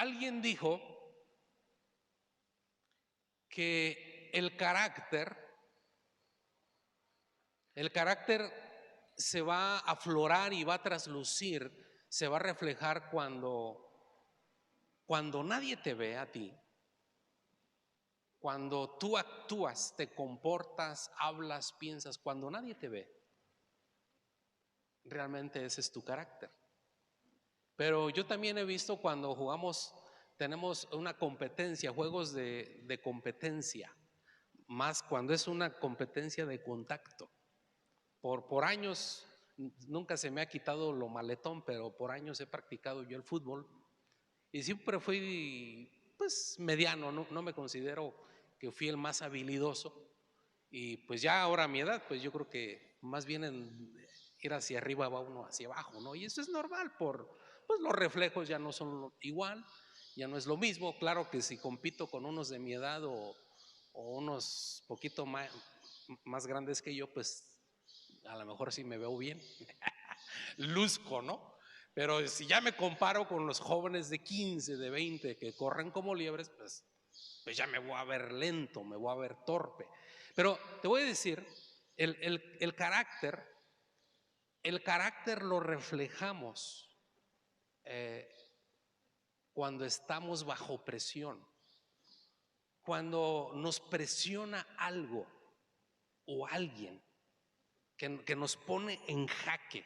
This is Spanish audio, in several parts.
Alguien dijo que el carácter se va a aflorar y va a traslucir, se va a reflejar cuando nadie te ve a ti, cuando tú actúas, te comportas, hablas, piensas, cuando nadie te ve. Realmente ese es tu carácter. Pero yo también he visto cuando tenemos una competencia, juegos de competencia, más cuando es una competencia de contacto. Por años, nunca se me ha quitado lo maletón, pero por años he practicado yo el fútbol y siempre fui pues mediano, no me considero que fui el más habilidoso, y pues ya ahora a mi edad, pues yo creo que más bien en ir hacia arriba va uno hacia abajo, ¿no? Y eso es normal, pues los reflejos ya no son igual, ya no es lo mismo. Claro que si compito con unos de mi edad o unos poquito más grandes que yo, pues a lo mejor sí me veo bien, luzco, ¿no? Pero si ya me comparo con los jóvenes de 15, de 20 que corren como liebres, pues ya me voy a ver lento, me voy a ver torpe. Pero te voy a decir, el carácter lo reflejamos eh, cuando estamos bajo presión, cuando nos presiona algo o alguien que nos pone en jaque.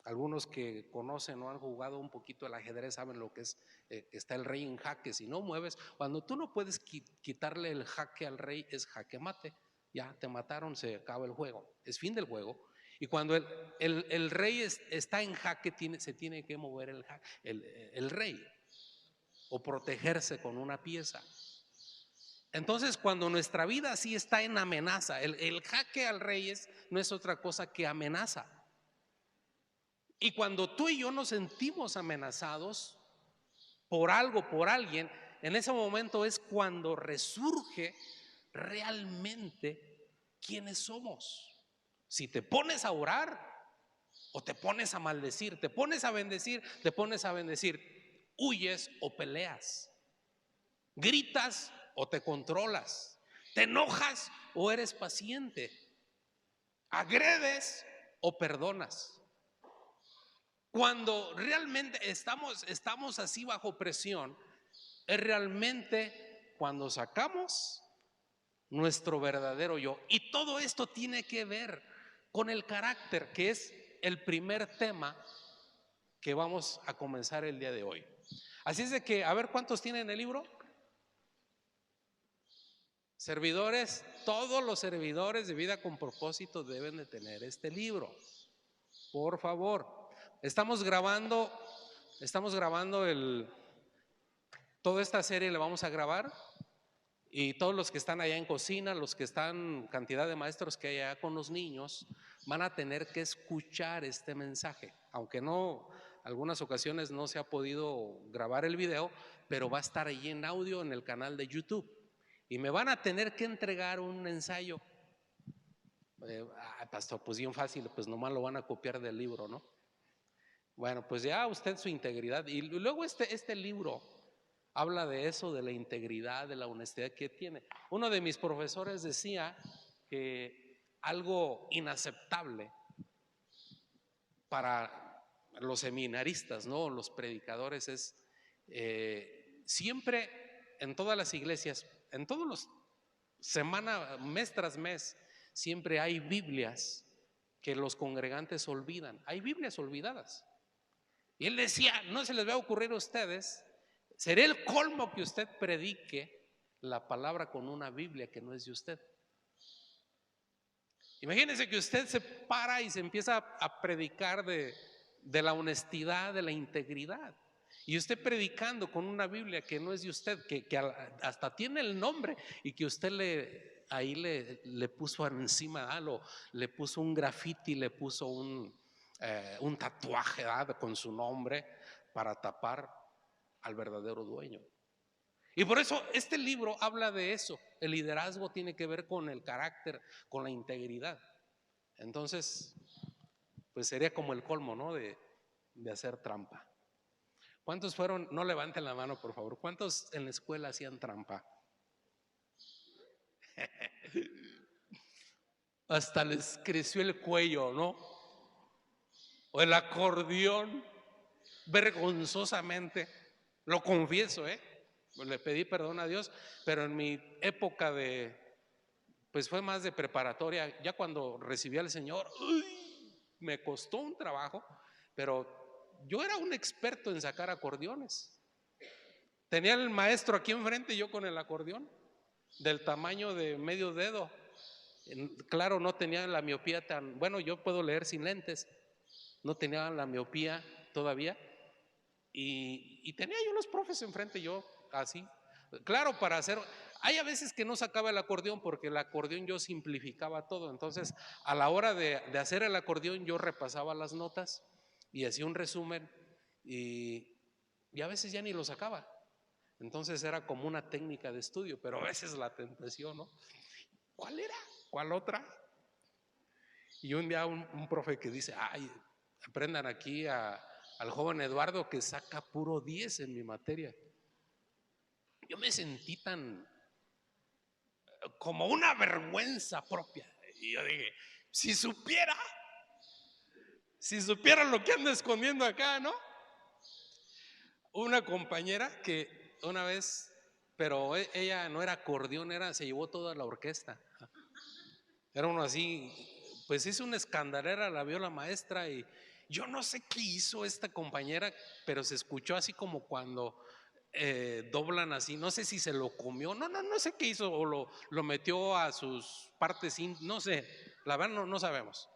Algunos que conocen o han jugado un poquito el ajedrez saben lo que es, que está el rey en jaque. Si no mueves, cuando tú no puedes quitarle el jaque al rey, es jaque mate. Ya te mataron, se acaba el juego, es fin del juego. Y cuando el rey está en jaque, se tiene que mover el rey o protegerse con una pieza. Entonces, cuando nuestra vida sí está en amenaza, el jaque al rey no es otra cosa que amenaza. Y cuando tú y yo nos sentimos amenazados por algo, por alguien, en ese momento es cuando resurge realmente quiénes somos. Si te pones a orar o te pones a maldecir, te pones a bendecir, te pones a bendecir, huyes o peleas, gritas o te controlas, te enojas o eres paciente, agredes o perdonas. Cuando realmente estamos así bajo presión, es realmente cuando sacamos nuestro verdadero yo. Y todo esto tiene que ver con el carácter, que es el primer tema que vamos a comenzar el día de hoy. Así es de que, a ver, ¿cuántos tienen el libro? Servidores, todos los servidores de Vida con Propósito deben de tener este libro. Por favor, estamos grabando toda esta serie la vamos a grabar, y todos los que están allá en cocina, los que están, cantidad de maestros que hay allá con los niños, van a tener que escuchar este mensaje, aunque no, algunas ocasiones no se ha podido grabar el video, pero va a estar ahí en audio en el canal de YouTube, y me van a tener que entregar un ensayo. Pastor, pues bien fácil, pues nomás lo van a copiar del libro, ¿no? Bueno, pues ya usted su integridad. Y luego este libro habla de eso, de la integridad, de la honestidad que tiene. Uno de mis profesores decía que algo inaceptable para los seminaristas, ¿no? Los predicadores es siempre en todas las iglesias, en todos los mes tras mes, siempre hay Biblias que los congregantes olvidan. Hay Biblias olvidadas. Y él decía, no se les va a ocurrir a ustedes, será el colmo que usted predique la palabra con una Biblia que no es de usted. Imagínense que usted se para y se empieza a predicar de la honestidad, de la integridad, y usted predicando con una Biblia que no es de usted, que hasta tiene el nombre, y que usted le puso encima algo, le puso un grafiti, le puso un tatuaje con su nombre para tapar al verdadero dueño. Y por eso este libro habla de eso. El liderazgo tiene que ver con el carácter, con la integridad. Entonces, pues sería como el colmo, ¿no? De hacer trampa. ¿Cuántos fueron? No levanten la mano, por favor. ¿Cuántos en la escuela hacían trampa? Hasta les creció el cuello, ¿no? O el acordeón, vergonzosamente. Lo confieso, le pedí perdón a Dios, pero en mi época pues fue más de preparatoria. Ya cuando recibí al Señor, me costó un trabajo, pero yo era un experto en sacar acordeones. Tenía el maestro aquí enfrente y yo con el acordeón, del tamaño de medio dedo. Claro, no tenía la miopía tan, bueno, yo puedo leer sin lentes, no tenía la miopía todavía, y tenía yo los profes enfrente, yo así, claro, para hacer, hay a veces que no sacaba el acordeón porque el acordeón yo simplificaba todo, entonces a la hora de hacer el acordeón yo repasaba las notas y hacía un resumen y a veces ya ni lo sacaba. Entonces era como una técnica de estudio, pero a veces la tentación, ¿no? ¿Cuál era? ¿Cuál otra? Y un día un profe que dice, ay, aprendan aquí al joven Eduardo que saca puro 10 en mi materia. Yo me sentí tan como una vergüenza propia. Y yo dije, si supiera lo que ando escondiendo acá, ¿no? Una compañera que una vez, pero ella no era acordeón, se llevó toda la orquesta. Era uno así, pues hizo una escandalera, la vio la maestra y yo no sé qué hizo esta compañera, pero se escuchó así como cuando doblan así, no sé si se lo comió, no sé qué hizo, o lo metió a sus partes, no sé, la verdad no sabemos.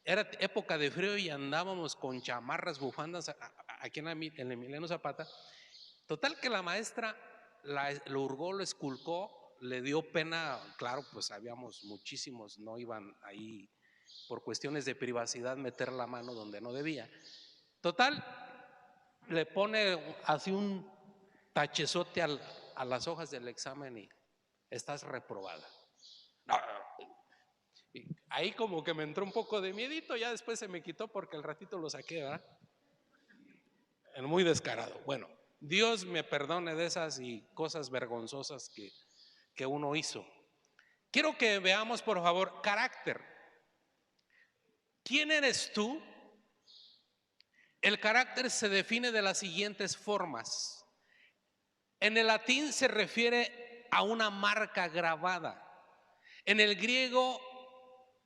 Era época de frío y andábamos con chamarras, bufandas aquí en el Emiliano Zapata. Total que la maestra lo hurgó, lo esculcó, le dio pena, claro, pues habíamos muchísimos, no iban ahí por cuestiones de privacidad meter la mano donde no debía. Total, le pone así un tachezote a las hojas del examen y estás reprobada. No, y ahí como que me entró un poco de miedito, ya después se me quitó porque el ratito lo saqué, ¿verdad? Muy descarado. Bueno, Dios me perdone de esas y cosas vergonzosas que uno hizo. Quiero que veamos, por favor, carácter. ¿Quién eres tú? El carácter se define de las siguientes formas. En el latín se refiere a una marca grabada. En el griego,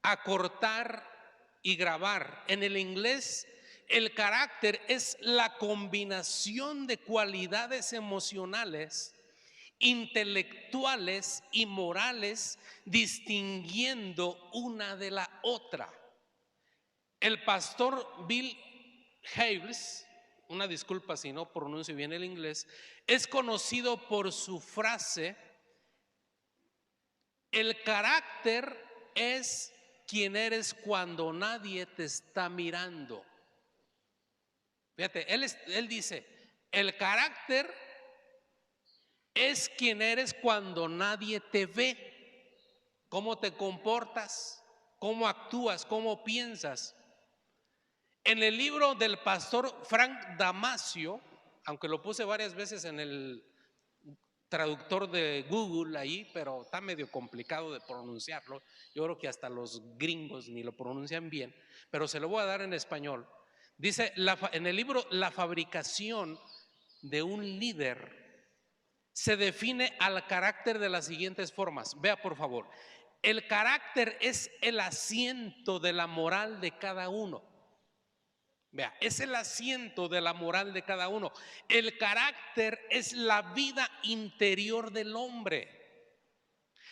acortar y grabar. En el inglés, el carácter es la combinación de cualidades emocionales, intelectuales y morales, distinguiendo una de la otra. El pastor Bill Hybels, una disculpa si no pronuncio bien el inglés, es conocido por su frase: el carácter es quien eres cuando nadie te está mirando. Fíjate, él dice, el carácter es quien eres cuando nadie te ve, cómo te comportas, cómo actúas, cómo piensas. En el libro del pastor Frank Damasio, aunque lo puse varias veces en el traductor de Google ahí, pero está medio complicado de pronunciarlo, yo creo que hasta los gringos ni lo pronuncian bien, pero se lo voy a dar en español. Dice en el libro, la fabricación de un líder se define al carácter de las siguientes formas. Vea por favor, el carácter es el asiento de la moral de cada uno. Vea, es el asiento de la moral de cada uno. El carácter es la vida interior del hombre.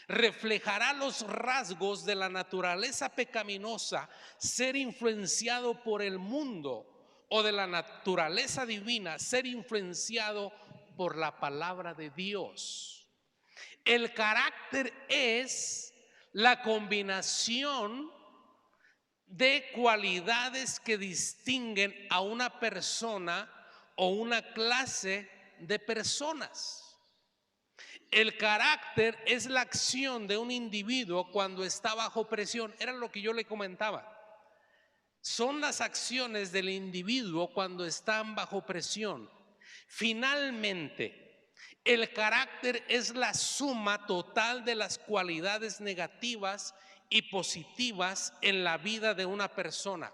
Reflejará los rasgos de la naturaleza pecaminosa, ser influenciado por el mundo, o de la naturaleza divina, ser influenciado por la palabra de Dios. El carácter es la combinación de cualidades que distinguen a una persona o una clase de personas. El carácter es la acción de un individuo cuando está bajo presión. Era lo que yo le comentaba. Son las acciones del individuo cuando están bajo presión. Finalmente, el carácter es la suma total de las cualidades negativas y positivas en la vida de una persona,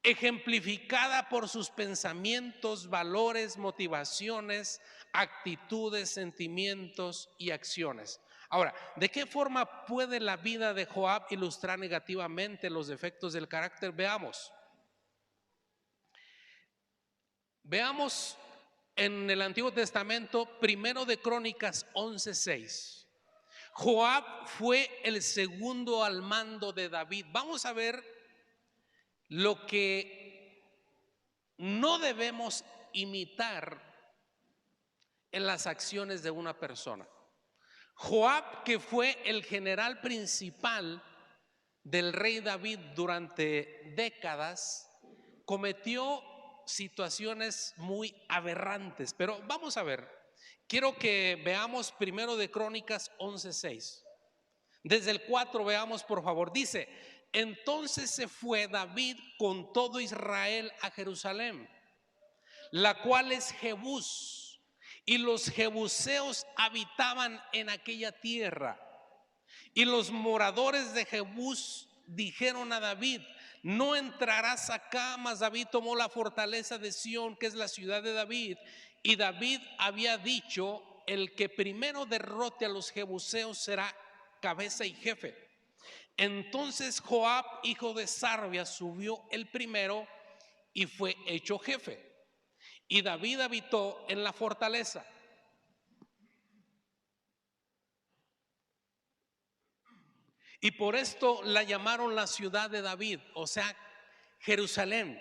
ejemplificada por sus pensamientos, valores, motivaciones, actitudes, sentimientos y acciones. Ahora, ¿de qué forma puede la vida de Joab ilustrar negativamente los defectos del carácter? Veamos en el Antiguo Testamento, primero de Crónicas 11:6. Joab fue el segundo al mando de David. Vamos a ver lo que no debemos imitar en las acciones de una persona. Joab, que fue el general principal del rey David durante décadas, cometió situaciones muy aberrantes. Pero vamos a ver, quiero que veamos primero de Crónicas 11:6. Desde el 4 veamos, por favor. Dice: entonces se fue David con todo Israel a Jerusalén, la cual es Jebús, y los jebuseos habitaban en aquella tierra. Y los moradores de Jebús dijeron a David: no entrarás acá. Mas David tomó la fortaleza de Sión, que es la ciudad de David. Y David había dicho: el que primero derrote a los jebuseos será cabeza y jefe. Entonces Joab, hijo de Sarvia, subió el primero y fue hecho jefe. Y David habitó en la fortaleza. Y por esto la llamaron la ciudad de David, o sea, Jerusalén.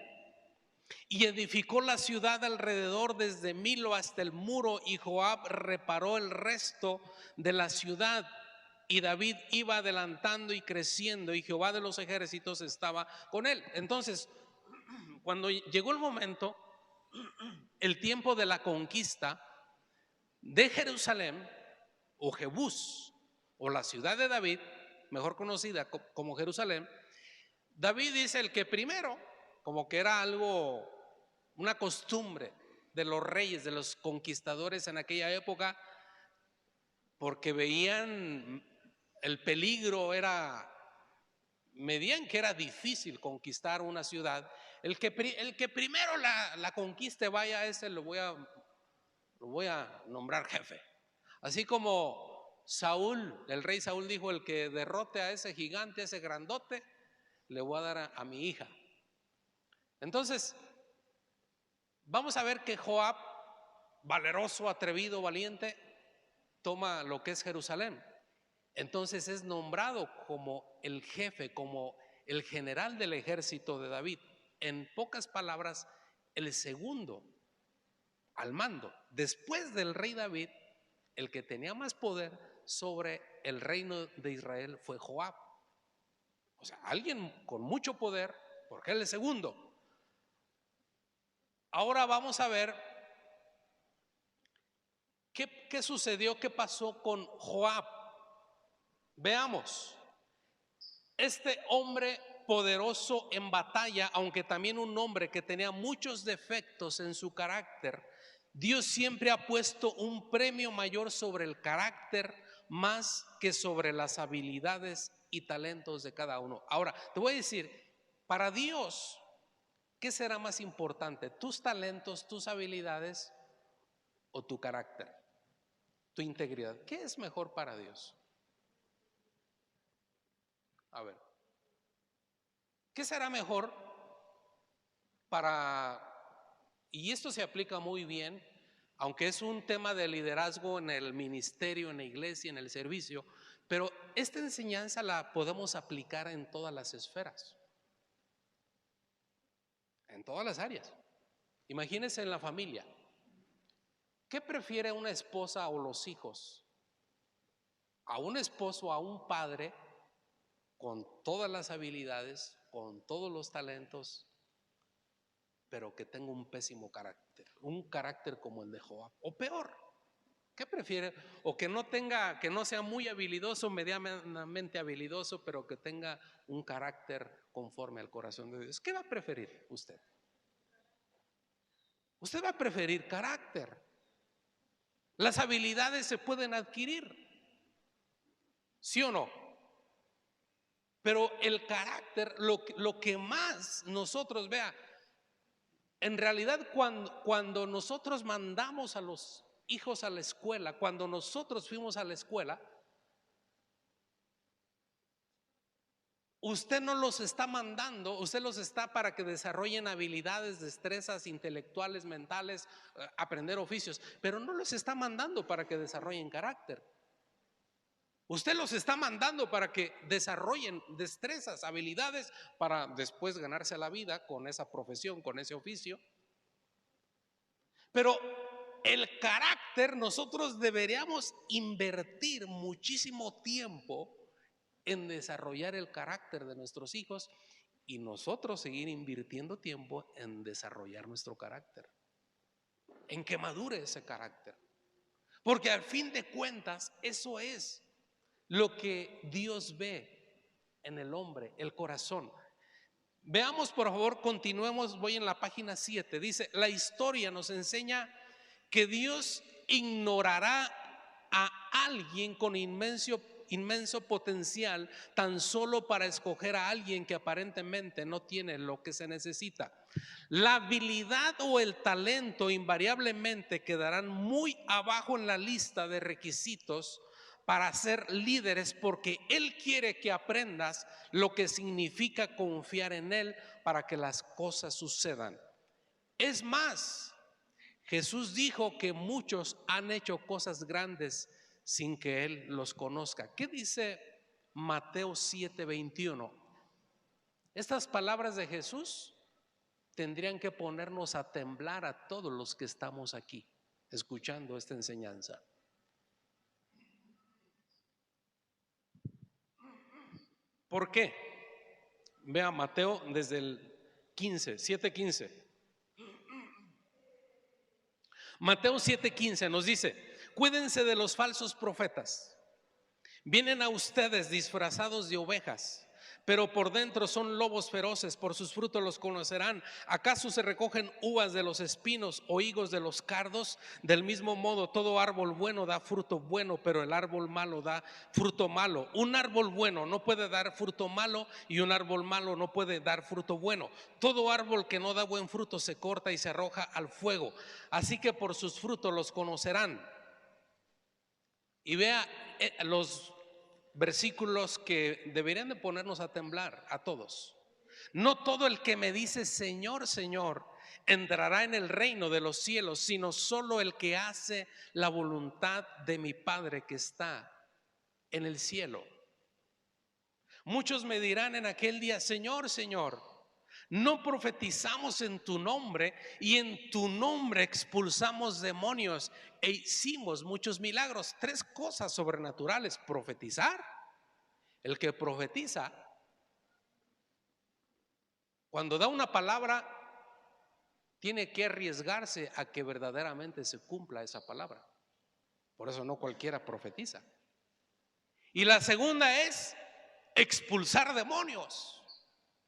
Y edificó la ciudad alrededor desde Milo hasta el muro, y Joab reparó el resto de la ciudad. Y David iba adelantando y creciendo, y Jehová de los ejércitos estaba con él. Entonces, cuando llegó el momento, el tiempo de la conquista de Jerusalén, o Jebús, o la ciudad de David, mejor conocida como Jerusalén, David dice: el que primero, como que era algo, una costumbre de los reyes, de los conquistadores en aquella época, porque veían el peligro, medían que era difícil conquistar una ciudad. El que primero la conquiste, vaya, ese lo voy a nombrar jefe. Así como Saúl, el rey Saúl dijo: el que derrote a ese gigante, a ese grandote, le voy a dar a mi hija. Entonces, vamos a ver que Joab, valeroso, atrevido, valiente, toma lo que es Jerusalén. Entonces es nombrado como el jefe, como el general del ejército de David. En pocas palabras, el segundo al mando. Después del rey David, el que tenía más poder sobre el reino de Israel fue Joab. O sea, alguien con mucho poder, porque él es el segundo. Ahora vamos a ver qué sucedió, qué pasó con Joab. Veamos. Este hombre poderoso en batalla, aunque también un hombre que tenía muchos defectos en su carácter, Dios siempre ha puesto un premio mayor sobre el carácter más que sobre las habilidades y talentos de cada uno. Ahora, te voy a decir, para Dios, ¿qué será más importante? ¿Tus talentos, tus habilidades o tu carácter, tu integridad? ¿Qué es mejor para Dios? A ver, ¿qué será mejor para... Y esto se aplica muy bien, aunque es un tema de liderazgo en el ministerio, en la iglesia, en el servicio, pero esta enseñanza la podemos aplicar en todas las esferas, en todas las áreas. Imagínense en la familia. ¿Qué prefiere una esposa o los hijos? ¿A un esposo o a un padre con todas las habilidades, con todos los talentos, pero que tenga un pésimo carácter, un carácter como el de Joab, o peor? ¿Qué prefiere? O que no sea muy habilidoso, medianamente habilidoso, pero que tenga un carácter conforme al corazón de Dios. ¿Qué va a preferir usted? Usted va a preferir carácter. Las habilidades se pueden adquirir, ¿sí o no? Pero el carácter, lo que más nosotros, vea, en realidad cuando nosotros mandamos a los hijos a la escuela, cuando nosotros fuimos a la escuela, usted no los está mandando, usted los está para que desarrollen habilidades, destrezas intelectuales, mentales, aprender oficios, pero no los está mandando para que desarrollen carácter. Usted los está mandando para que desarrollen destrezas, habilidades para después ganarse la vida con esa profesión, con ese oficio. Pero el carácter, nosotros deberíamos invertir muchísimo tiempo en desarrollar el carácter de nuestros hijos y nosotros seguir invirtiendo tiempo en desarrollar nuestro carácter, en que madure ese carácter. Porque al fin de cuentas, eso es lo que Dios ve en el hombre, el corazón. Veamos, por favor, continuemos, voy en la página 7. Dice, la historia nos enseña que Dios ignorará a alguien con inmenso potencial tan solo para escoger a alguien que aparentemente no tiene lo que se necesita. La habilidad o el talento invariablemente quedarán muy abajo en la lista de requisitos para ser líderes, porque Él quiere que aprendas lo que significa confiar en Él para que las cosas sucedan. Es más, Jesús dijo que muchos han hecho cosas grandes sin que Él los conozca. ¿Qué dice Mateo 7:21? Estas palabras de Jesús tendrían que ponernos a temblar a todos los que estamos aquí escuchando esta enseñanza. ¿Por qué? Vea Mateo desde el 15, 7:15. Mateo 7:15 nos dice: cuídense de los falsos profetas. Vienen a ustedes disfrazados de ovejas, pero por dentro son lobos feroces. Por sus frutos los conocerán. ¿Acaso se recogen uvas de los espinos o higos de los cardos? Del mismo modo, todo árbol bueno da fruto bueno, pero el árbol malo da fruto malo. Un árbol bueno no puede dar fruto malo y un árbol malo no puede dar fruto bueno. Todo árbol que no da buen fruto se corta y se arroja al fuego. Así que por sus frutos los conocerán. Y vea los versículos que deberían de ponernos a temblar a todos. No todo el que me dice Señor, Señor, entrará en el reino de los cielos, sino solo el que hace la voluntad de mi Padre que está en el cielo. Muchos me dirán en aquel día: Señor, Señor, no profetizamos en tu nombre y en tu nombre expulsamos demonios e hicimos muchos milagros. Tres cosas sobrenaturales: profetizar. El que profetiza, cuando da una palabra, tiene que arriesgarse a que verdaderamente se cumpla esa palabra. Por eso no cualquiera profetiza. Y la segunda es expulsar demonios.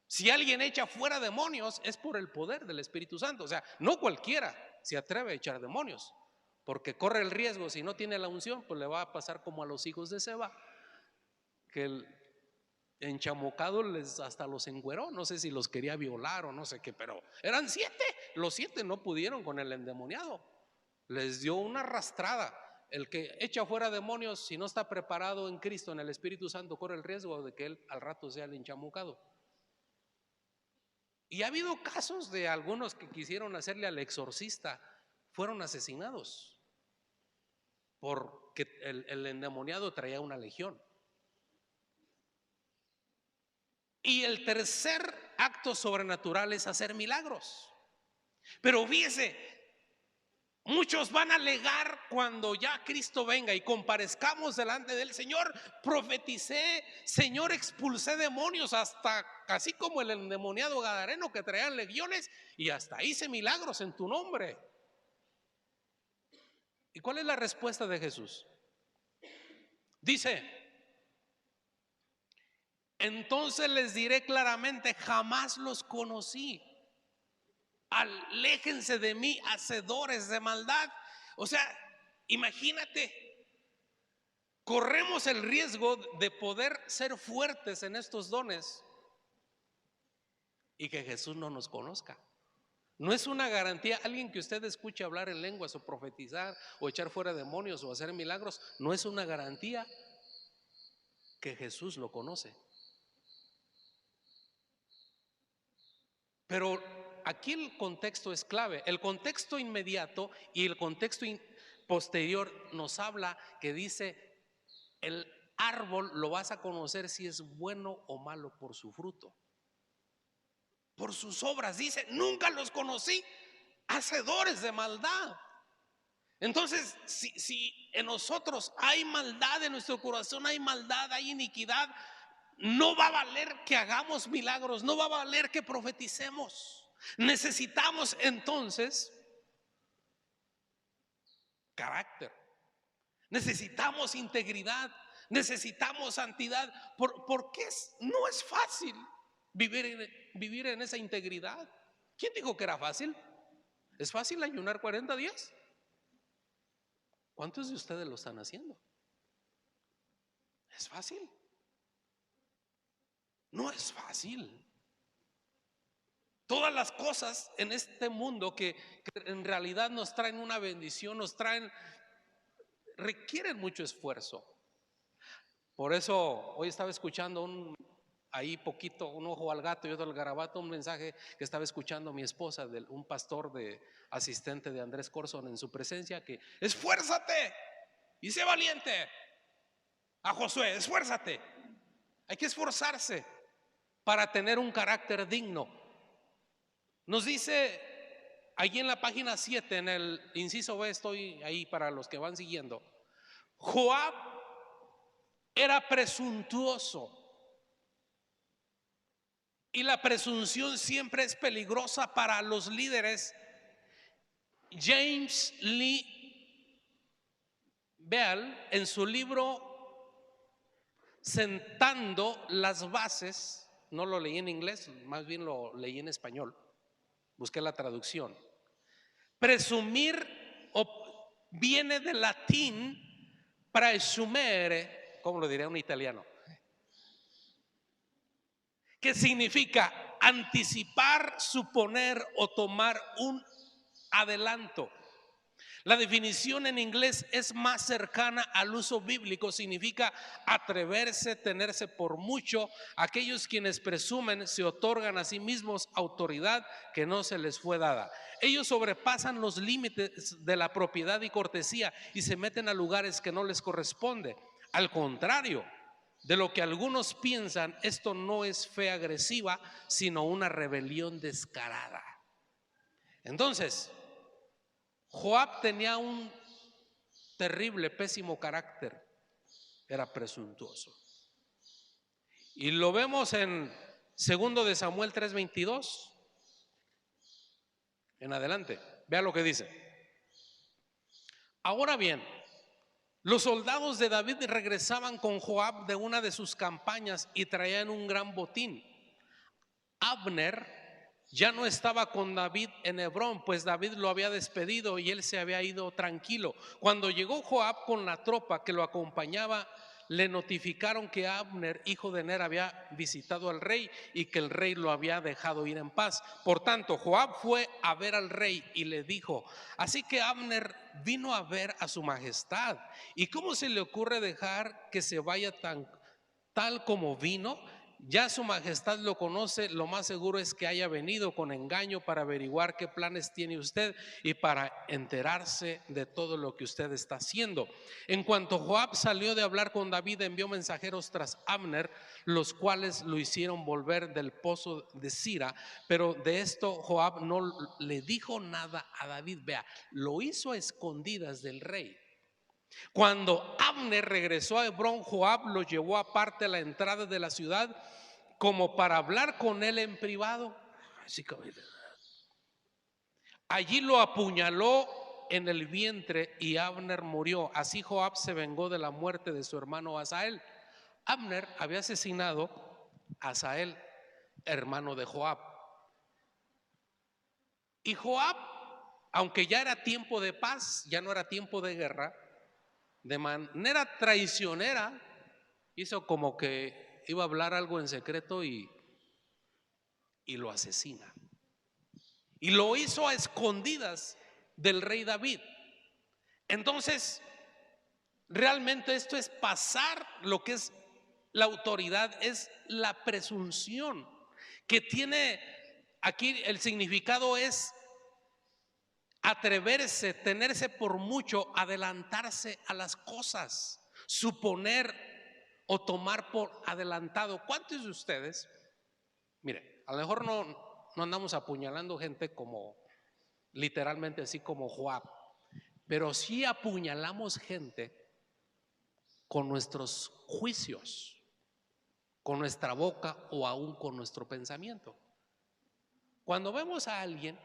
Si alguien echa fuera demonios, es por el poder del Espíritu Santo. O sea, no cualquiera se atreve a echar demonios, porque corre el riesgo, si no tiene la unción, pues le va a pasar como a los hijos de Seba, que el enchamucado hasta los engüeró. No sé si los quería violar o no sé qué, pero eran 7. Los 7 no pudieron con el endemoniado, les dio una arrastrada. El que echa fuera demonios, si no está preparado en Cristo, en el Espíritu Santo, corre el riesgo de que él al rato sea el enchamucado. Y ha habido casos de algunos que quisieron hacerle al exorcista, fueron asesinados porque el endemoniado traía una legión. Y el tercer acto sobrenatural es hacer milagros. Pero fíjese, muchos van a alegar cuando ya Cristo venga y comparezcamos delante del Señor: profeticé, Señor, expulsé demonios, hasta así como el endemoniado gadareno que traía legiones, y hasta hice milagros en tu nombre. ¿Y cuál es la respuesta de Jesús? Dice: entonces les diré claramente, jamás los conocí. Aléjense de mí, hacedores de maldad. O sea, imagínate, corremos el riesgo de poder ser fuertes en estos dones y que Jesús no nos conozca. No es una garantía. Alguien que usted escuche hablar en lenguas o profetizar o echar fuera demonios o hacer milagros, no es una garantía que Jesús lo conoce. Pero aquí el contexto es clave. El contexto inmediato y el contexto posterior nos habla que dice: el árbol lo vas a conocer si es bueno o malo por su fruto, por sus obras. Dice: nunca los conocí, hacedores de maldad. Entonces, si en nosotros hay maldad, en nuestro corazón hay maldad, hay iniquidad, no va a valer que hagamos milagros, no va a valer que profeticemos. Necesitamos entonces carácter, necesitamos integridad, necesitamos santidad, porque no es fácil vivir en esa integridad. ¿Quién dijo que era fácil? ¿Es fácil ayunar 40 días? ¿Cuántos de ustedes lo están haciendo? ¿Es fácil? No es fácil. Todas las cosas en este mundo que en realidad nos traen una bendición, requieren mucho esfuerzo. Por eso hoy estaba escuchando un ojo al gato y otro al garabato, un mensaje que estaba escuchando mi esposa de un pastor asistente de Andrés Corson en su presencia, que esfuérzate y sé valiente. A Josué: esfuérzate. Hay que esforzarse para tener un carácter digno. Nos dice allí en la página 7, en el inciso B, estoy ahí para los que van siguiendo: Joab era presuntuoso, y la presunción siempre es peligrosa para los líderes. James Lee Bell, en su libro Sentando las Bases, no lo leí en inglés, más bien lo leí en español, busqué la traducción. Presumir viene del latín presumere, ¿cómo lo diría un italiano? Que significa anticipar, suponer o tomar un adelanto. La definición en inglés es más cercana al uso bíblico. Significa atreverse, tenerse por mucho. Aquellos quienes presumen se otorgan a sí mismos autoridad que no se les fue dada. Ellos sobrepasan los límites de la propiedad y cortesía y se meten a lugares que no les corresponde. Al contrario de lo que algunos piensan, esto no es fe agresiva, sino una rebelión descarada. Entonces, Joab tenía un terrible, pésimo carácter. Era presuntuoso. Y lo vemos en 2 de Samuel 3:22 en adelante. Vea lo que dice: ahora bien, los soldados de David regresaban con Joab de una de sus campañas y traían un gran botín. Abner ya no estaba con David en Hebrón, pues David lo había despedido y él se había ido tranquilo. Cuando llegó Joab con la tropa que lo acompañaba, le notificaron que Abner, hijo de Ner, había visitado al rey y que el rey lo había dejado ir en paz. Por tanto, Joab fue a ver al rey y le dijo: así que Abner vino a ver a su majestad, ¿y cómo se le ocurre dejar que se vaya tal como vino? Ya su majestad lo conoce, lo más seguro es que haya venido con engaño para averiguar qué planes tiene usted y para enterarse de todo lo que usted está haciendo. En cuanto Joab salió de hablar con David, envió mensajeros tras Abner, los cuales lo hicieron volver del pozo de Sira, pero de esto Joab no le dijo nada a David. Vea, lo hizo a escondidas del rey. Cuando Abner regresó a Hebrón, Joab lo llevó aparte a la entrada de la ciudad como para hablar con él en privado. Allí lo apuñaló en el vientre y Abner murió. Así Joab se vengó de la muerte de su hermano Asael. Abner había asesinado a Asael, hermano de Joab. Y Joab, aunque ya era tiempo de paz, ya no era tiempo de guerra, de manera traicionera hizo como que iba a hablar algo en secreto y lo asesina. Y lo hizo a escondidas del rey David. Entonces, realmente esto es pasar lo que es la autoridad, es la presunción que tiene aquí. El significado es atreverse, tenerse por mucho, adelantarse a las cosas, suponer o tomar por adelantado. ¿Cuántos de ustedes, mire, a lo mejor no andamos apuñalando gente como literalmente así como Joab, pero sí apuñalamos gente con nuestros juicios, con nuestra boca o aún con nuestro pensamiento? Cuando vemos a alguien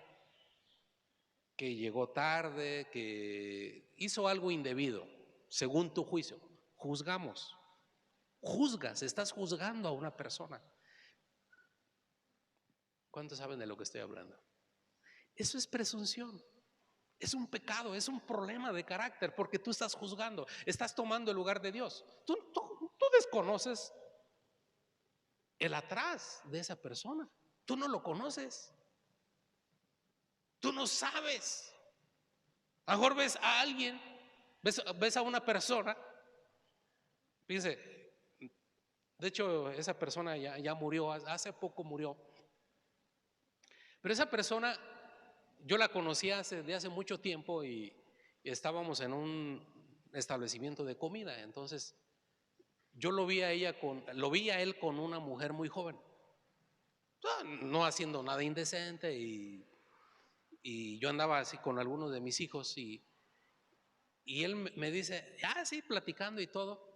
que llegó tarde, que hizo algo indebido, según tu juicio, juzgamos. Juzgas, estás juzgando a una persona. ¿Cuántos saben de lo que estoy hablando? Eso es presunción. Es un pecado, es un problema de carácter, porque tú estás juzgando, estás tomando el lugar de Dios. Tú desconoces el atrás de esa persona. Tú no lo conoces. Tú no sabes. A lo mejor ves a alguien, ves a una persona. Fíjense, de hecho esa persona ya murió, hace poco murió. Pero esa persona yo la conocí de hace mucho tiempo y estábamos en un establecimiento de comida. Entonces yo lo vi a él con una mujer muy joven, no haciendo nada indecente, y yo andaba así con algunos de mis hijos y él me dice, sí, platicando y todo.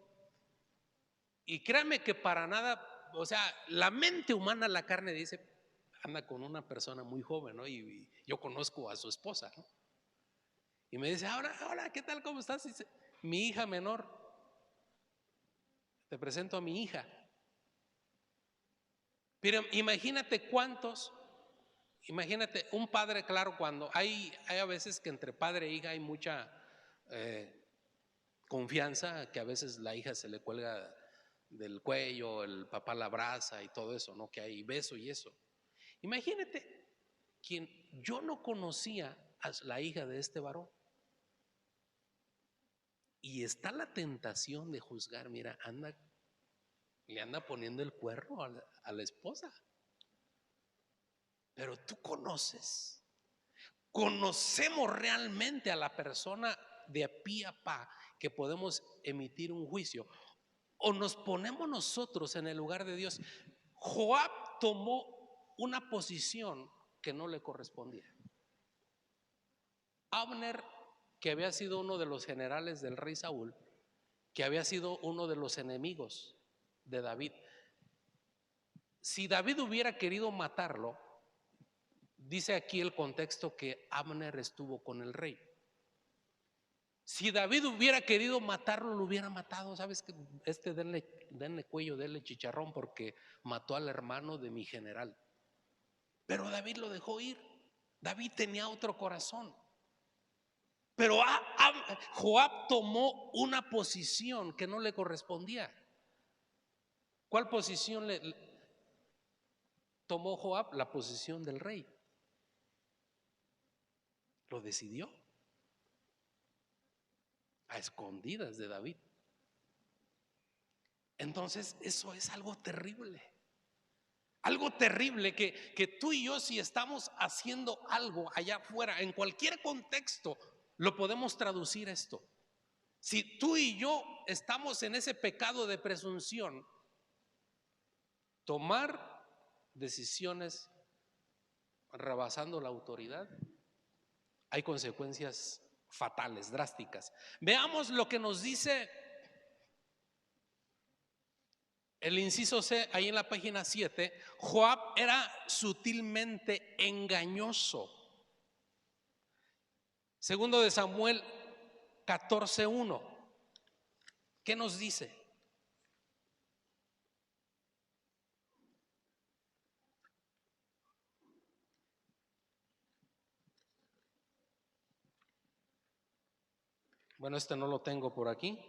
Y créanme que para nada, o sea, la mente humana, la carne dice, anda con una persona muy joven, ¿no? Y yo conozco a su esposa, ¿no? Y me dice, ahora, ¿qué tal? ¿Cómo estás? Y dice, mi hija menor, te presento a mi hija. Pero imagínate un padre, claro, cuando hay a veces que entre padre e hija hay mucha confianza, que a veces la hija se le cuelga del cuello, el papá la abraza y todo eso, ¿no? Que hay beso y eso. Imagínate quien yo no conocía a la hija de este varón. Y está la tentación de juzgar, mira, le anda poniendo el cuerno a la esposa. Pero tú conocemos realmente a la persona de pie a pa que podemos emitir un juicio, o nos ponemos nosotros en el lugar de Dios. Joab tomó una posición que no le correspondía. Abner, que había sido uno de los generales del rey Saúl, que había sido uno de los enemigos de David, si David hubiera querido matarlo, dice aquí el contexto que Abner estuvo con el rey. Si David hubiera querido matarlo, lo hubiera matado. ¿Sabes qué? Denle cuello, denle chicharrón, porque mató al hermano de mi general. Pero David lo dejó ir. David tenía otro corazón. Pero Joab tomó una posición que no le correspondía. ¿Cuál posición tomó Joab? La posición del rey. Lo decidió a escondidas de David. Entonces eso es algo terrible. Algo terrible que tú y yo, si estamos haciendo algo allá afuera, en cualquier contexto, lo podemos traducir esto. Si tú y yo estamos en ese pecado de presunción, tomar decisiones rebasando la autoridad, hay consecuencias fatales, drásticas. Veamos lo que nos dice el inciso C, ahí en la página 7. Joab era sutilmente engañoso. Segundo de Samuel 14:1. ¿Qué nos dice? Bueno, este no lo tengo por aquí.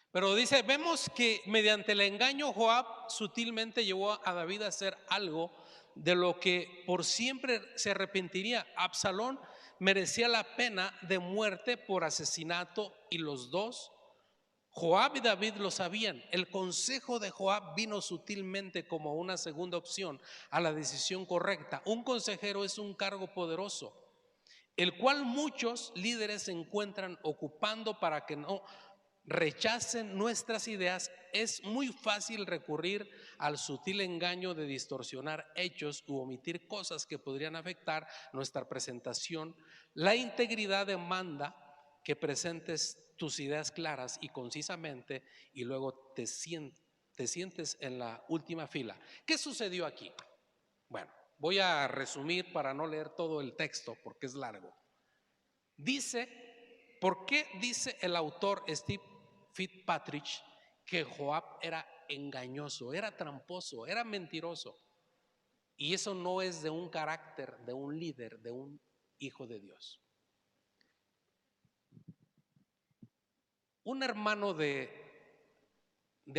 Pero dice, vemos que mediante el engaño Joab sutilmente llevó a David a hacer algo de lo que por siempre se arrepentiría. Absalón merecía la pena de muerte por asesinato y los dos, Joab y David, lo sabían. El consejo de Joab vino sutilmente como una segunda opción a la decisión correcta. Un consejero es un cargo poderoso, el cual muchos líderes se encuentran ocupando para que no rechacen nuestras ideas. Es muy fácil recurrir al sutil engaño de distorsionar hechos u omitir cosas que podrían afectar nuestra presentación. La integridad demanda que presentes tus ideas claras y concisamente y luego te sientes en la última fila. ¿Qué sucedió aquí? Bueno, voy a resumir para no leer todo el texto porque es largo. Dice, ¿por qué dice el autor Steve Fitzpatrick que Joab era engañoso, era tramposo, era mentiroso? Y eso no es de un carácter, de un líder, de un hijo de Dios. Un hermano de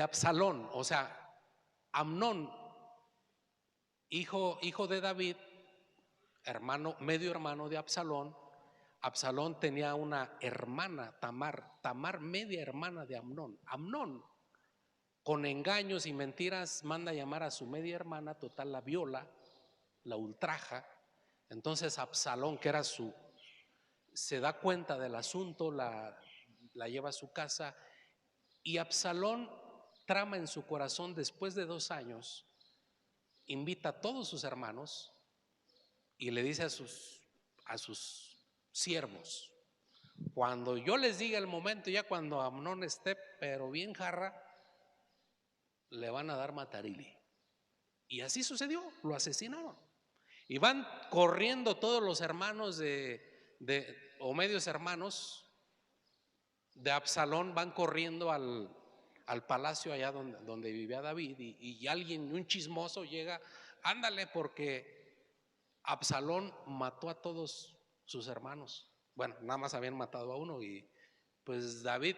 Absalón, o sea, Amnón, hijo de David, hermano, medio hermano de Absalón. Absalón tenía una hermana, Tamar, media hermana de Amnón. Amnón, con engaños y mentiras, manda a llamar a su media hermana, total la viola, la ultraja. Entonces Absalón, que era se da cuenta del asunto, la lleva a su casa, y Absalón trama en su corazón, después de 2 años, invita a todos sus hermanos y le dice a sus siervos: cuando yo les diga el momento, ya cuando Amnón esté pero bien jarra, le van a dar matarili. Y así sucedió, lo asesinaron. Y van corriendo todos los hermanos o medios hermanos de Absalón, van corriendo al palacio allá donde vivía David, y alguien, un chismoso, llega: ándale, porque Absalón mató a todos sus hermanos. Bueno, nada más habían matado a uno, y pues David,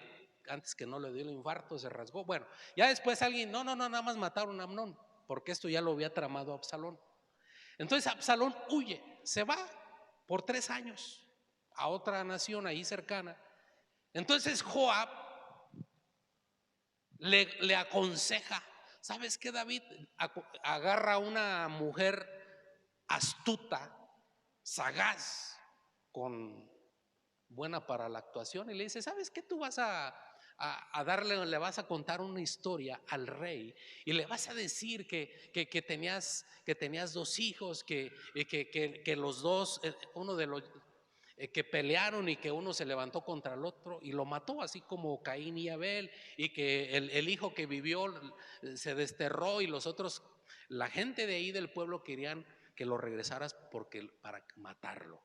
antes que no le dio el infarto, se rasgó. Bueno, ya después alguien: no, nada más mataron a Amnón, porque esto ya lo había tramado Absalón. Entonces Absalón huye, se va por 3 años a otra nación ahí cercana. Entonces Joab le aconseja: ¿sabes qué, David? Agarra a una mujer astuta, sagaz, con buena para la actuación, y le dice: ¿sabes qué? Tú vas a darle, le vas a contar una historia al rey y le vas a decir que tenías 2 hijos, que los dos, uno de los que pelearon, y que uno se levantó contra el otro y lo mató, así como Caín y Abel, y que el hijo que vivió se desterró, y los otros, la gente de ahí del pueblo, querían que lo regresaras para matarlo.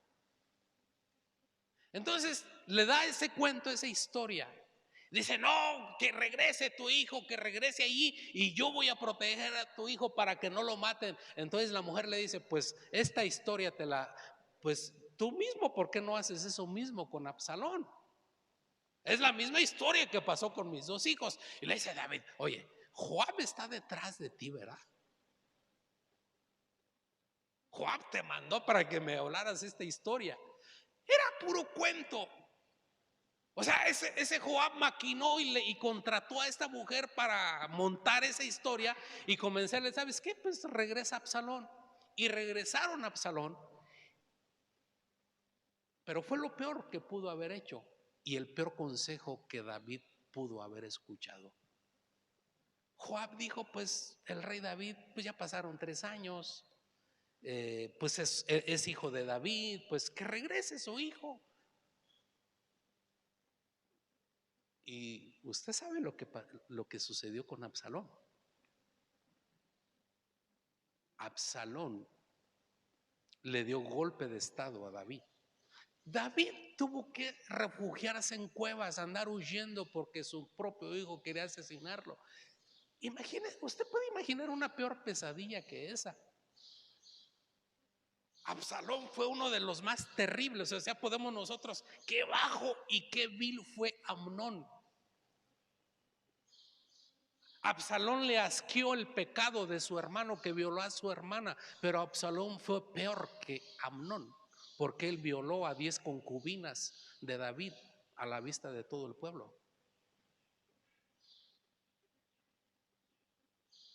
Entonces le da ese cuento, esa historia. Dice: no, que regrese tu hijo, que regrese allí, y yo voy a proteger a tu hijo para que no lo maten. Entonces la mujer le dice: pues esta historia pues tú mismo, ¿por qué no haces eso mismo con Absalón? Es la misma historia que pasó con mis 2 hijos. Y le dice David: oye, Joab está detrás de ti, ¿verdad? Joab te mandó para que me hablaras esta historia. Era puro cuento. O sea, ese Joab maquinó y contrató a esta mujer para montar esa historia y convencerle: ¿sabes qué? Pues regresa a Absalón. Y regresaron a Absalón. Pero fue lo peor que pudo haber hecho, y el peor consejo que David pudo haber escuchado. Joab dijo: pues el rey David, pues ya pasaron 3 años, pues es hijo de David, pues que regrese su hijo. Y usted sabe lo que sucedió con Absalón. Absalón le dio golpe de estado a David. David tuvo que refugiarse en cuevas, andar huyendo porque su propio hijo quería asesinarlo. Imagine, usted puede imaginar una peor pesadilla que esa. Absalón fue uno de los más terribles. O sea, podemos nosotros, qué bajo y qué vil fue Amnón. Absalón le asqueó el pecado de su hermano que violó a su hermana, pero Absalón fue peor que Amnón, porque él violó a 10 concubinas de David a la vista de todo el pueblo.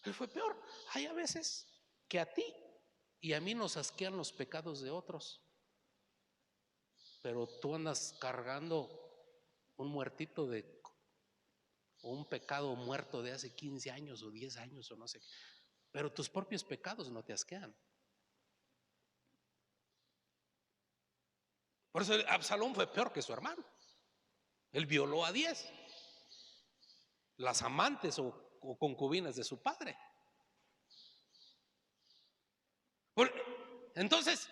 Él fue peor. Hay a veces que a ti y a mí nos asquean los pecados de otros, pero tú andas cargando un muertito o un pecado muerto de hace 15 años o 10 años o no sé, pero tus propios pecados no te asquean. Por eso Absalón fue peor que su hermano. Él violó a 10, las amantes o concubinas de su padre. Entonces,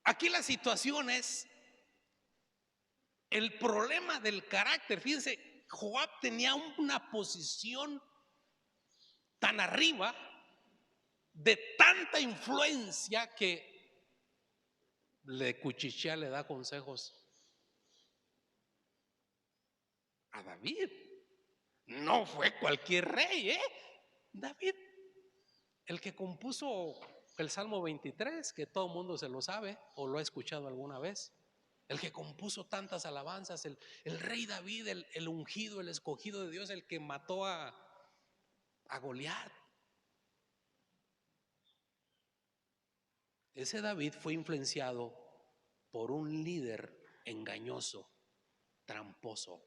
aquí la situación es el problema del carácter. Fíjense, Joab tenía una posición tan arriba, de tanta influencia, que le cuchichea, le da consejos a David. No fue cualquier rey, David, el que compuso el Salmo 23, que todo el mundo se lo sabe o lo ha escuchado alguna vez. El que compuso tantas alabanzas, el rey David, el ungido, el escogido de Dios, el que mató a Goliat. Ese David fue influenciado por un líder engañoso, tramposo.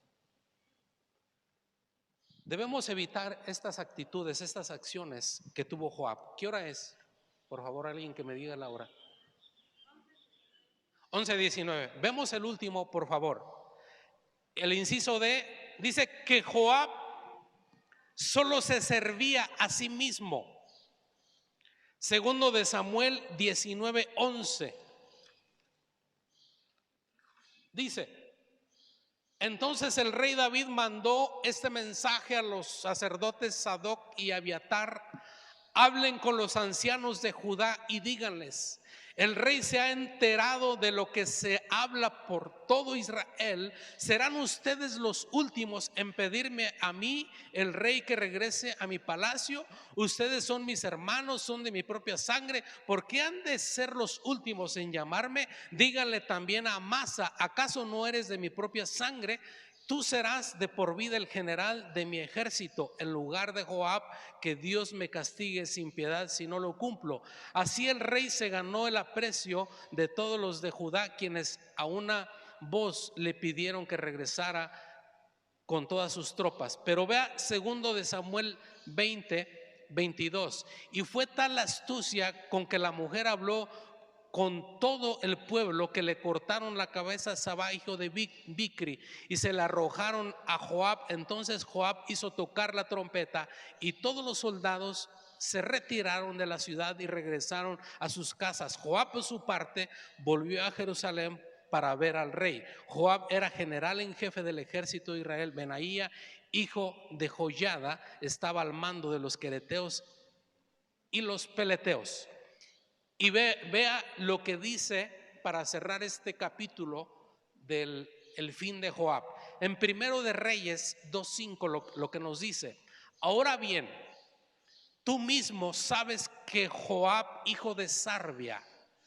Debemos evitar estas actitudes, estas acciones que tuvo Joab. ¿Qué hora es? Por favor, alguien que me diga la hora. 11:19. Vemos el último, por favor. El inciso D dice que Joab solo se servía a sí mismo. Segundo de Samuel 19:11. Dice: entonces el rey David mandó este mensaje a los sacerdotes Sadoc y Abiatar: hablen con los ancianos de Judá y díganles: el rey se ha enterado de lo que se habla por todo Israel. ¿Serán ustedes los últimos en pedirme a mí, el rey, que regrese a mi palacio? Ustedes son mis hermanos, son de mi propia sangre. ¿Por qué han de ser los últimos en llamarme? Díganle también a Amasa: ¿acaso no eres de mi propia sangre? Tú serás de por vida el general de mi ejército en lugar de Joab. Que Dios me castigue sin piedad si no lo cumplo. Así el rey se ganó el aprecio de todos los de Judá, quienes a una voz le pidieron que regresara con todas sus tropas. Pero vea segundo de Samuel 20:22. Y fue tal la astucia con que la mujer habló con todo el pueblo, que le cortaron la cabeza a Sabá, hijo de Bicri, y se la arrojaron a Joab. Entonces Joab hizo tocar la trompeta, y todos los soldados se retiraron de la ciudad y regresaron a sus casas. Joab, por su parte, volvió a Jerusalén para ver al rey. Joab era general en jefe del ejército de Israel. Benaía, hijo de Joiada, estaba al mando de los quereteos y los peleteos. Y vea lo que dice para cerrar este capítulo del el fin de Joab. En Primero de Reyes 2:5 lo que nos dice: ahora bien, tú mismo sabes que Joab, hijo de Sarvia,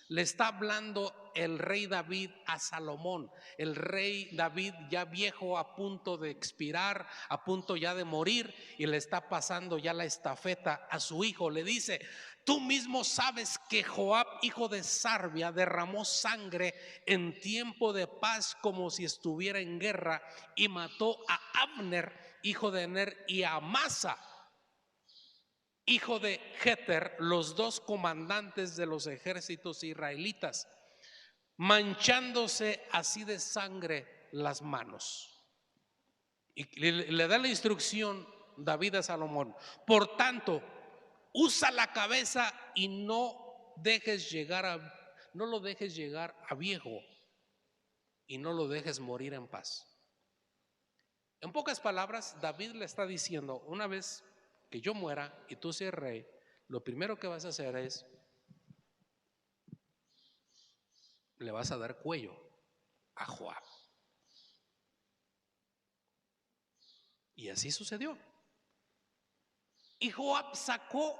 le está hablando el rey David a Salomón. El rey David, ya viejo, a punto de expirar, a punto ya de morir, y le está pasando ya la estafeta a su hijo. Le dice: tú mismo sabes que Joab, hijo de Sarvia, derramó sangre en tiempo de paz como si estuviera en guerra, y mató a Abner, hijo de Ner, y a Amasa, hijo de Jeter, los dos comandantes de los ejércitos israelitas, manchándose así de sangre las manos. Y le da la instrucción David a Salomón: por tanto, usa la cabeza y no lo dejes llegar a viejo, y no lo dejes morir en paz. En pocas palabras, David le está diciendo: una vez que yo muera y tú seas rey, lo primero que vas a hacer es le vas a dar cuello a Joab. Y así sucedió. Y Joab sacó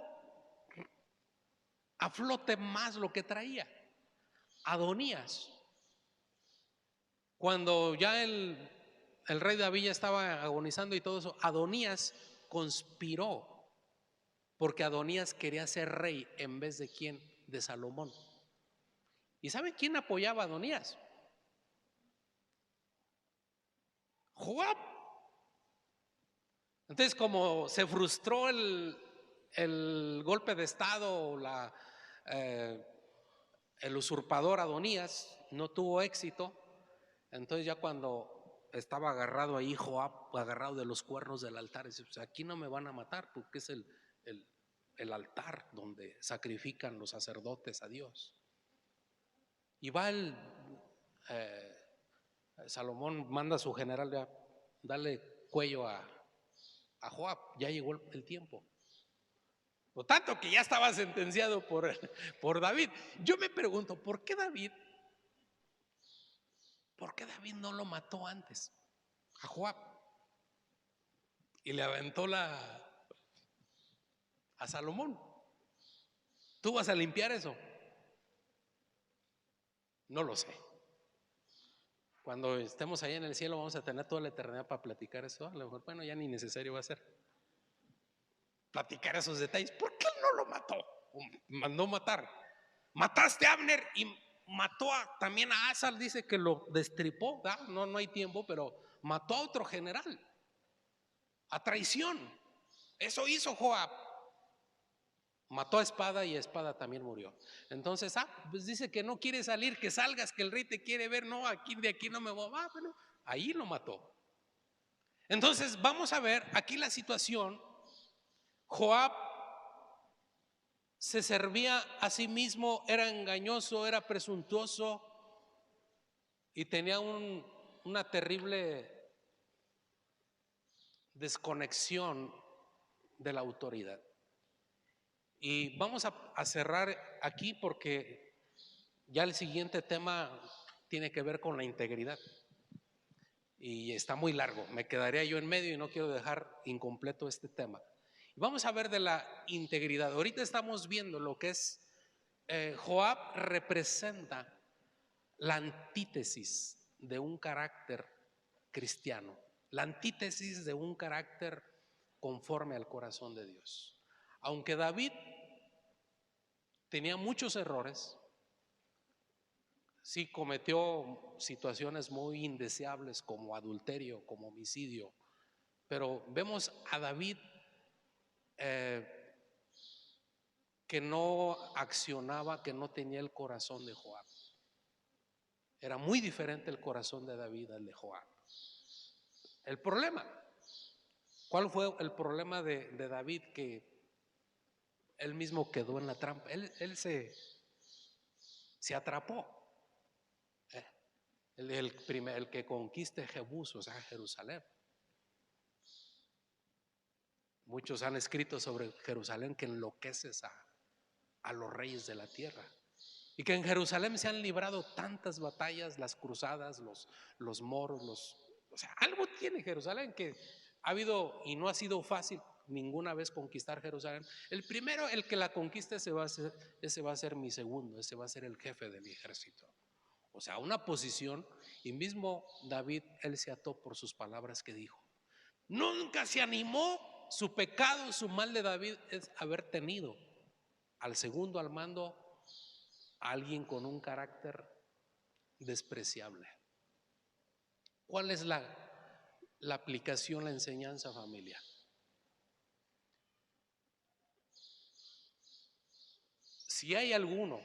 a flote más lo que traía. Adonías, cuando ya el rey David ya estaba agonizando y todo eso, Adonías conspiró, porque Adonías quería ser rey en vez de quién, de Salomón. ¿Y saben quién apoyaba a Adonías? Joab. Entonces, como se frustró el golpe de estado, el usurpador Adonías no tuvo éxito, entonces ya cuando estaba agarrado ahí Joab, agarrado de los cuernos del altar, dice, pues aquí no me van a matar porque es el altar donde sacrifican los sacerdotes a Dios. Y va Salomón manda a su general a darle cuello a Joab, ya llegó el tiempo. Por tanto que ya estaba sentenciado por David. Yo me pregunto, ¿por qué David no lo mató antes a Joab? Y le aventó a Salomón. ¿Tú vas a limpiar eso? No lo sé. Cuando estemos allá en el cielo vamos a tener toda la eternidad para platicar eso. A lo mejor, bueno, ya ni necesario va a ser platicar esos detalles. ¿Por qué él no lo mató? Mandó matar. Mataste a Abner y mató también a Asal, dice que lo destripó. No hay tiempo, pero mató a otro general a traición. Eso hizo Joab. Mató a espada y a espada también murió. Entonces, pues dice que no quiere salir, que salgas, que el rey te quiere ver. No, de aquí no me voy. Bueno, ahí lo mató. Entonces, vamos a ver aquí la situación. Joab se servía a sí mismo, era engañoso, era presuntuoso y tenía una terrible desconexión de la autoridad. Y vamos a cerrar aquí porque ya el siguiente tema tiene que ver con la integridad y está muy largo, me quedaría yo en medio y no quiero dejar incompleto este tema. Vamos a ver de la integridad. Ahorita estamos viendo lo que es Joab representa la antítesis de un carácter cristiano, la antítesis de un carácter conforme al corazón de Dios. Aunque David tenía muchos errores, sí cometió situaciones muy indeseables como adulterio, como homicidio, pero vemos a David que no accionaba, que no tenía el corazón de Joab. Era muy diferente el corazón de David al de Joab. El problema, ¿cuál fue el problema de David? Que él mismo quedó en la trampa. Él se atrapó. El que conquiste Jebús, o sea, Jerusalén. Muchos han escrito sobre Jerusalén que enloqueces a los reyes de la tierra. Y que en Jerusalén se han librado tantas batallas, las cruzadas, los moros, o sea, algo tiene Jerusalén que ha habido y no ha sido fácil ninguna vez conquistar Jerusalén. El primero, el que la conquiste, ese va a ser mi segundo, ese va a ser el jefe de mi ejército. O sea, una posición, y mismo David, él se ató por sus palabras que dijo. Nunca se animó, su pecado, su mal de David es haber tenido al segundo al mando a alguien con un carácter despreciable. ¿Cuál es la aplicación, la enseñanza, familia? Si hay algo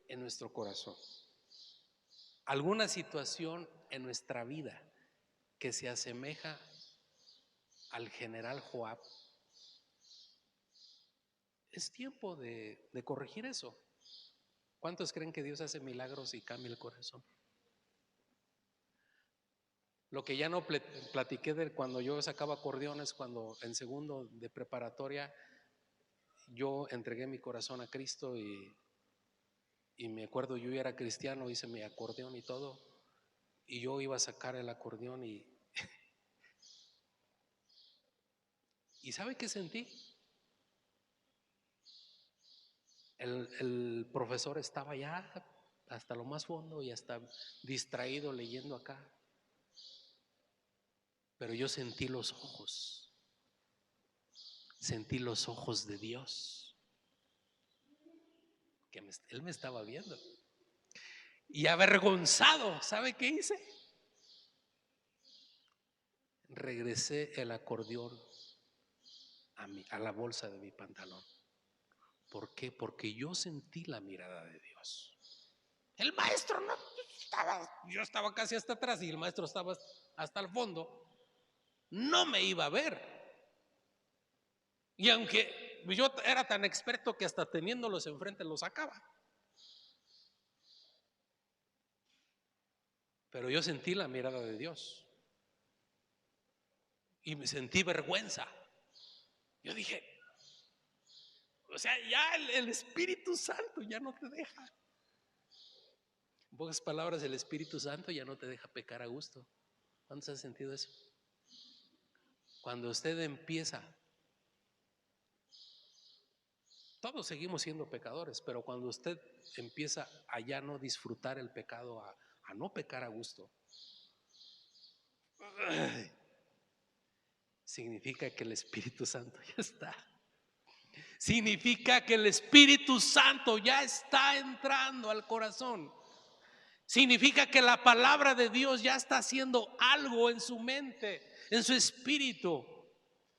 en nuestro corazón, alguna situación en nuestra vida que se asemeja al general Joab, es tiempo de corregir eso. ¿Cuántos creen que Dios hace milagros y cambia el corazón? Lo que ya no platiqué de cuando yo sacaba acordeones, cuando en segundo de preparatoria yo entregué mi corazón a Cristo y Y me acuerdo, yo ya era cristiano, hice mi acordeón y todo, y yo iba a sacar el acordeón ¿y sabe qué sentí? El profesor estaba ya hasta lo más fondo y hasta distraído leyendo acá, pero yo sentí los ojos de Dios, que Él me estaba viendo. Y avergonzado, ¿sabe qué hice? Regresé el acordeón a la bolsa de mi pantalón. ¿Por qué? Porque yo sentí la mirada de Dios. El maestro no estaba, yo estaba casi hasta atrás y el maestro estaba hasta el fondo. No me iba a ver. Y aunque yo era tan experto que hasta teniéndolos enfrente los sacaba. Pero yo sentí la mirada de Dios. Y me sentí vergüenza. Yo dije, o sea, ya el Espíritu Santo ya no te deja. En pocas palabras, el Espíritu Santo ya no te deja pecar a gusto. ¿Cuántos han sentido eso? Cuando usted empieza, todos seguimos siendo pecadores, pero cuando usted empieza a ya no disfrutar el pecado, a no pecar a gusto, significa que el Espíritu Santo ya está. Significa que el Espíritu Santo ya está entrando al corazón. Significa que la palabra de Dios ya está haciendo algo en su mente, en su espíritu.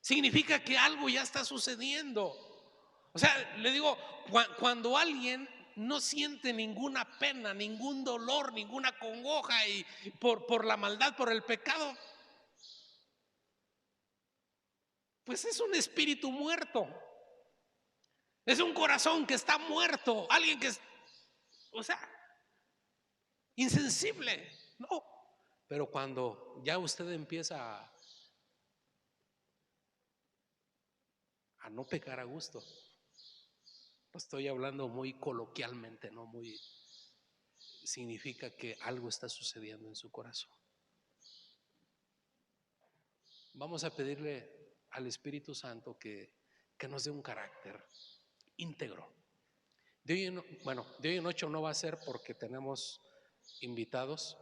Significa que algo ya está sucediendo. O sea, le digo, cuando alguien no siente ninguna pena, ningún dolor, ninguna congoja y por la maldad, por el pecado, pues es un espíritu muerto. Es un corazón que está muerto. Alguien que es, o sea, insensible. No. Pero cuando ya usted empieza a no pecar a gusto, lo estoy hablando muy coloquialmente, no muy, significa que algo está sucediendo en su corazón. Vamos a pedirle al Espíritu Santo que nos dé un carácter íntegro. De hoy en 8 no va a ser porque tenemos invitados.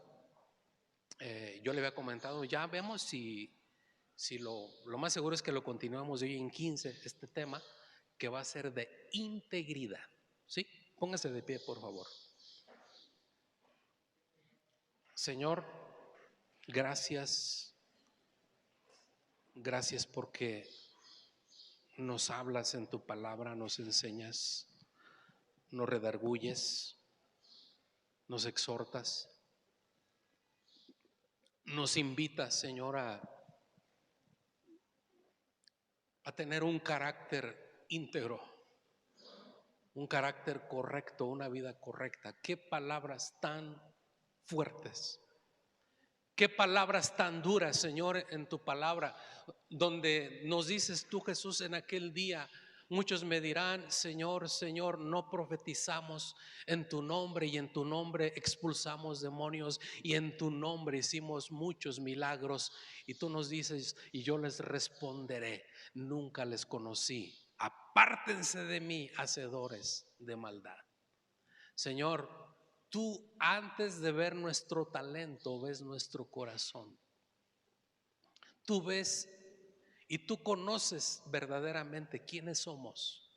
Yo le había comentado, ya vemos si lo más seguro es que lo continuamos de hoy en 15, este tema que va a ser de integridad. ¿Sí? Póngase de pie, por favor. Señor, gracias porque nos hablas en tu palabra, nos enseñas, nos redarguyes, nos exhortas, nos invitas, Señor, a tener un carácter íntegro, un carácter correcto, una vida correcta. Qué palabras tan fuertes, qué palabras tan duras, Señor, en tu palabra, donde nos dices tú, Jesús, en aquel día: muchos me dirán, Señor, Señor, no profetizamos en tu nombre, y en tu nombre expulsamos demonios, y en tu nombre hicimos muchos milagros. Y tú nos dices, y yo les responderé: nunca les conocí, apártense de mí, hacedores de maldad. Señor, tú antes de ver nuestro talento ves nuestro corazón. Tú ves y tú conoces verdaderamente quiénes somos.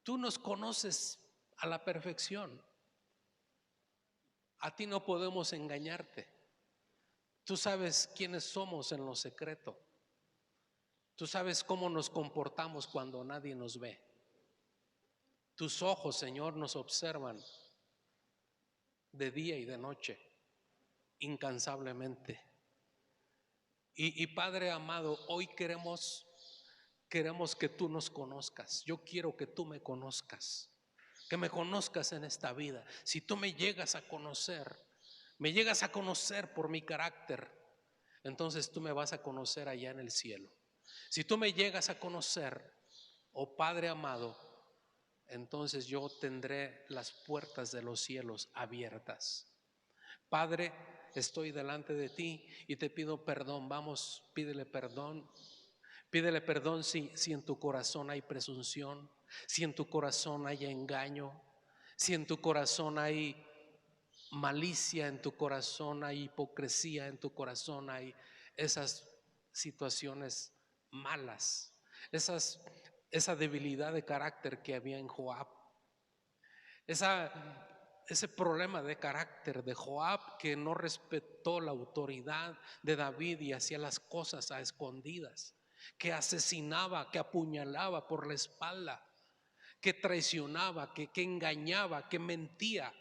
Tú nos conoces a la perfección. A ti no podemos engañarte. Tú sabes quiénes somos en lo secreto. Tú sabes cómo nos comportamos cuando nadie nos ve. Tus ojos, Señor, nos observan de día y de noche, incansablemente. Y Padre amado, hoy queremos que tú nos conozcas. Yo quiero que tú me conozcas, que me conozcas en esta vida. Si tú me llegas a conocer por mi carácter, entonces tú me vas a conocer allá en el cielo. Si tú me llegas a conocer, oh Padre amado, entonces yo tendré las puertas de los cielos abiertas. Padre, estoy delante de ti y te pido perdón. Vamos, pídele perdón. Pídele perdón si en tu corazón hay presunción, si en tu corazón hay engaño, si en tu corazón hay malicia, en tu corazón hay hipocresía, en tu corazón hay esas situaciones malas, esa debilidad de carácter que había en Joab, esa, ese problema de carácter de Joab, que no respetó la autoridad de David y hacía las cosas a escondidas, que asesinaba, que apuñalaba por la espalda, que traicionaba, que engañaba, que mentía.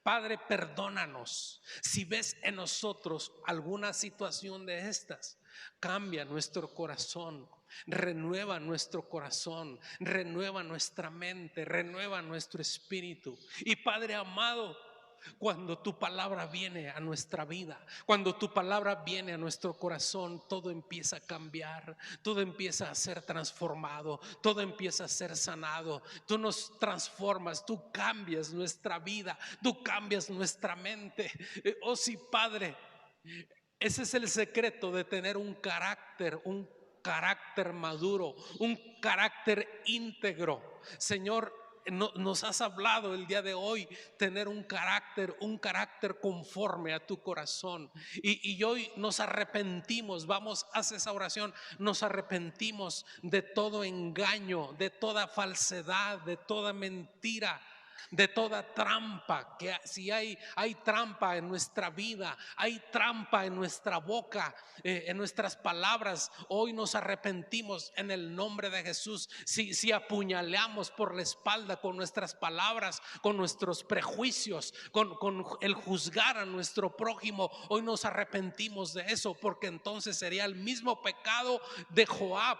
Padre, perdónanos. Si ves en nosotros alguna situación de estas, cambia nuestro corazón, renueva nuestro corazón, renueva nuestra mente, renueva nuestro espíritu. Y Padre amado, cuando tu palabra viene a nuestra vida, cuando tu palabra viene a nuestro corazón, todo empieza a cambiar, todo empieza a ser transformado, todo empieza a ser sanado. Tú nos transformas, tú cambias nuestra vida, tú cambias nuestra mente. Oh sí, Padre, ese es el secreto de tener un carácter maduro, un carácter íntegro. Señor, nos has hablado el día de hoy tener un carácter conforme a tu corazón. Y hoy nos arrepentimos, vamos, haz esa oración, nos arrepentimos de todo engaño, de toda falsedad, de toda mentira, de toda trampa. Que si hay trampa en nuestra vida, hay trampa en nuestra boca, en nuestras palabras, hoy nos arrepentimos en el nombre de Jesús. Si apuñaleamos por la espalda con nuestras palabras, con nuestros prejuicios, con el juzgar a nuestro prójimo, hoy nos arrepentimos de eso, porque entonces sería el mismo pecado de Joab.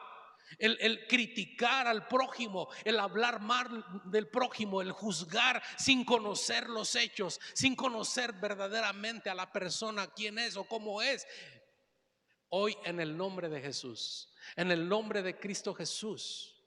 El criticar al prójimo, el hablar mal del prójimo, el juzgar sin conocer los hechos, sin conocer verdaderamente a la persona quién es o cómo es. Hoy en el nombre de Jesús, en el nombre de Cristo Jesús,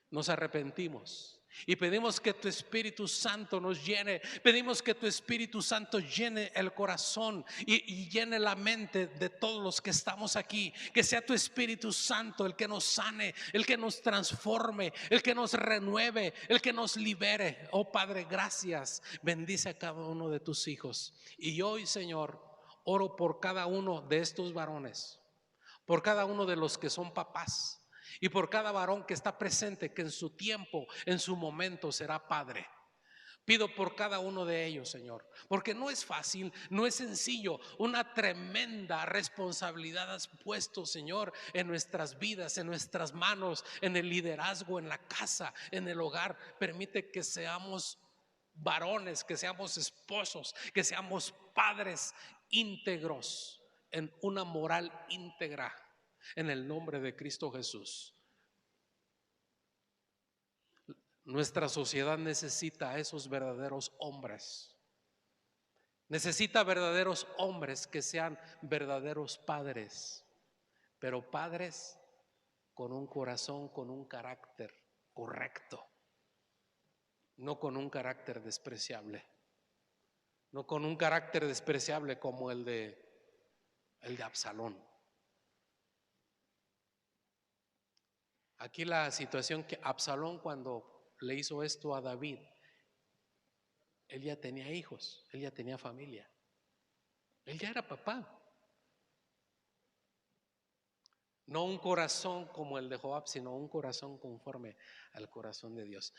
nos arrepentimos. Y pedimos que tu Espíritu Santo nos llene. Pedimos que tu Espíritu Santo llene el corazón y llene la mente de todos los que estamos aquí. Que sea tu Espíritu Santo el que nos sane, el que nos transforme, el que nos renueve, el que nos libere. Oh Padre, gracias. Bendice a cada uno de tus hijos. Y hoy, Señor, oro por cada uno de estos varones, por cada uno de los que son papás, y por cada varón que está presente, que en su tiempo, en su momento será padre. Pido por cada uno de ellos, Señor, porque no es fácil, no es sencillo. Una tremenda responsabilidad has puesto, Señor, en nuestras vidas, en nuestras manos, en el liderazgo, en la casa, en el hogar. Permite que seamos varones, que seamos esposos, que seamos padres íntegros, en una moral íntegra, en el nombre de Cristo Jesús. Nuestra sociedad necesita a esos verdaderos hombres. Necesita verdaderos hombres que sean verdaderos padres, pero padres con un corazón, con un carácter correcto, no con un carácter despreciable, no con un carácter despreciable como el de Absalón. Aquí la situación, que Absalón, cuando le hizo esto a David, él ya tenía hijos, él ya tenía familia, él ya era papá. No un corazón como el de Joab, sino un corazón conforme al corazón de Dios.